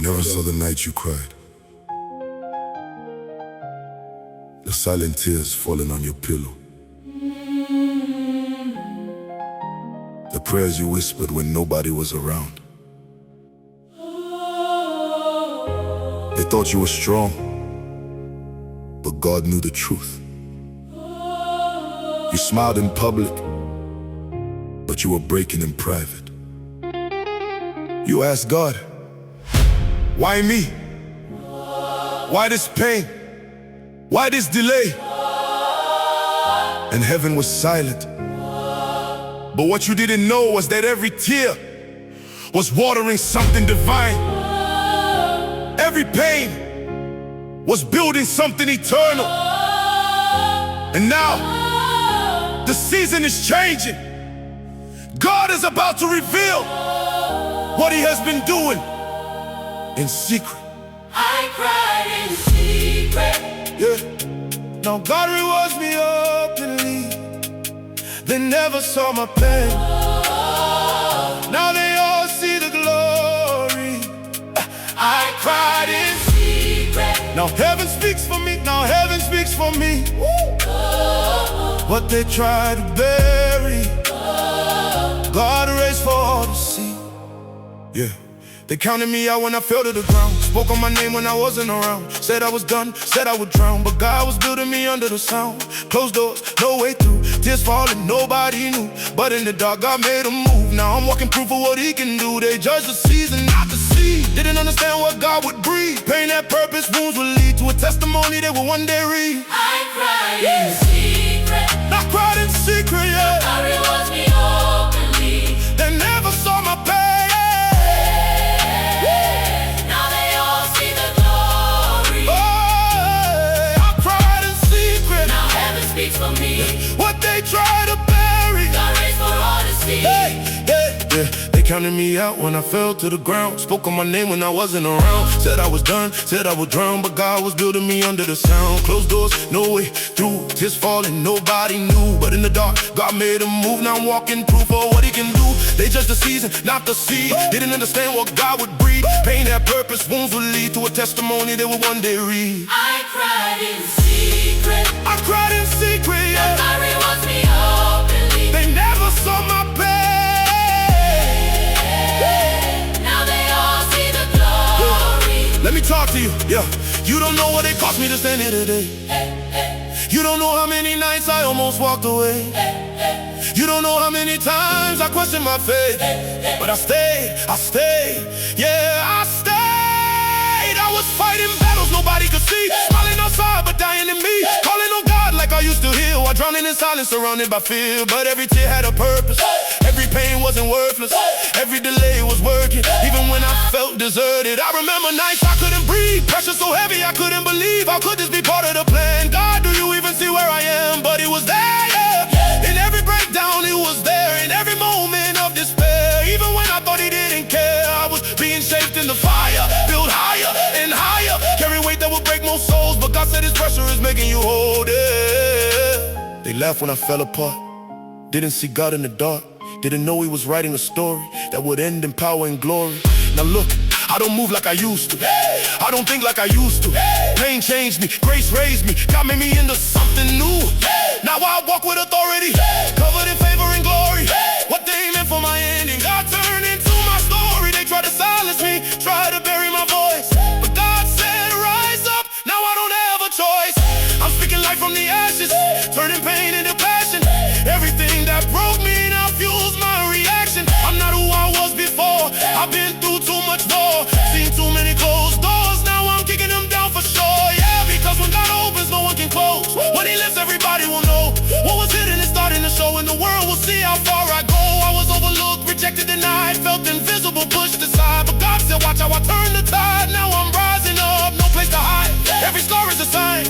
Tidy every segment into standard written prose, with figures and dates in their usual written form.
never saw the night you cried, the silent tears falling on your pillow, the prayers you whispered when nobody was around. They thought you were strong, but God knew the truth. You smiled in public, but you were breaking in private. You asked God, why me? Why this pain? Why this delay? And heaven was silent. But what you didn't know was that every tear was watering something divine. Every pain was building something eternal. And now, the season is changing. God is about to reveal what He has been doing in secret. I cried in secret. Yeah. Now God rewards me openly. They never saw my pain. Now they all see the glory. I cried in secret. Now heaven speaks for me. Now heaven speaks for me. What they try to bury, God raised for all to see. Yeah. They counted me out when I fell to the ground. Spoke on my name when I wasn't around. Said I was done, said I would drown. But God was building me under the sound. Closed doors, no way through. Tears falling, nobody knew. But in the dark, God made a move. Now I'm walking proof of what He can do. They judged the season, not the seed. Didn't understand what God would breathe. Pain had purpose, wounds would lead to a testimony they will one day read. I cried in secret. I cried in secret, yeah. God rewards me openly. They never saw my pain. Now they all see the glory. I cried in secret. Now heaven speaks for me. What they try to bury, God raised for all to see. They counted me out when I fell to the ground. Spoke on my name when I wasn't around. Said I was done, said I would drown. But God was building me under the sound. Closed doors, no way through. Tears falling, nobody knew. But in the dark, God made a move. Now I'm walking proof of what He can do. They judged the season, not the seed. Didn't understand what God would breed. Pain had purpose, wounds would lead to a testimony they would one day read. I cried in secret. I cried in secret, yeah. God rewards me openly. They never saw my pain. Now they all see the glory. Let me talk to you, yeah. You don't know what it cost me to stand here today. You don't know how many nights I almost walked away. You don't know how many times I questioned my faith. But I stayed, yeah, I stayed. I was fighting battles nobody could see. Smiling outside but dying in me. Calling on God like I used to hear, while drowning in silence, surrounded by fear. But every tear had a purpose. Every pain wasn't worthless. Every delay was working. Even when I felt deserted, I remember nights I couldn't breathe. Pressure so heavy I couldn't believe. How could this be part of the plan? God, do you even see where I am? But He was there, yeah. In every breakdown He was there. In every moment of despair. Even when I thought He didn't care, I was being shaped in the fire. Built higher and higher. Carry weight that will break most souls. But God said His pressure is making you hold it. They laughed when I fell apart. Didn't see God in the dark. Didn't know He was writing a story that would end in power and glory. Now look, I don't move like I used to. I don't think like I used to. Pain changed me, grace raised me. God made me into something new. Now I walk with authority, covered in favor and glory. What they meant for my ending, God turned into my story. They tried to silence me, tried to bury my voice. But God said, rise up, now I don't have a choice. I'm speaking life from the ashes, turning pain into passion. Everything that broke me now fuels my reaction. I'm not who I was before. I've been through too much more, seen too many closed doors. Now I'm kicking them down for sure. Yeah, because when God opens, no one can close. When He lifts, everybody will know. What was hidden is starting to show, and the world will see how far I go. I was overlooked, rejected, denied, felt invisible, pushed aside. But God said, watch how I turn the tide. Now I'm rising up, no place to hide. Every scar is a sign.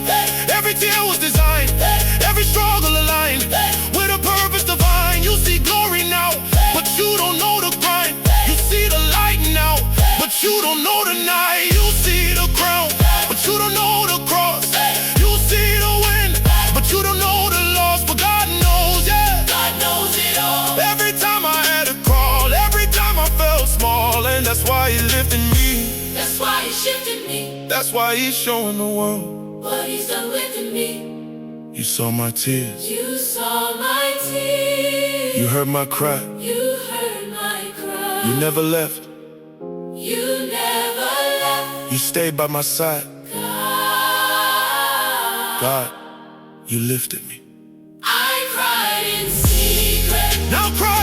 Every tear was designed. Every struggle aligned with a purpose divine. You see glory now, but you don't know the grind. You see the light now, but you don't know the night. You see the crown, but you don't know the cross. You see the wind, but you don't know the loss. But God knows, yeah. God knows it all. Every time I had to crawl, every time I felt small, and that's why He lifted me. That's why shifted me. That's why he's showing the world. What he's done within me. You saw my tears. You saw my tears. You heard my cry. You heard my cry. You never left. You never left. You stayed by my side. God, you lifted me. I cried in secret. Now cry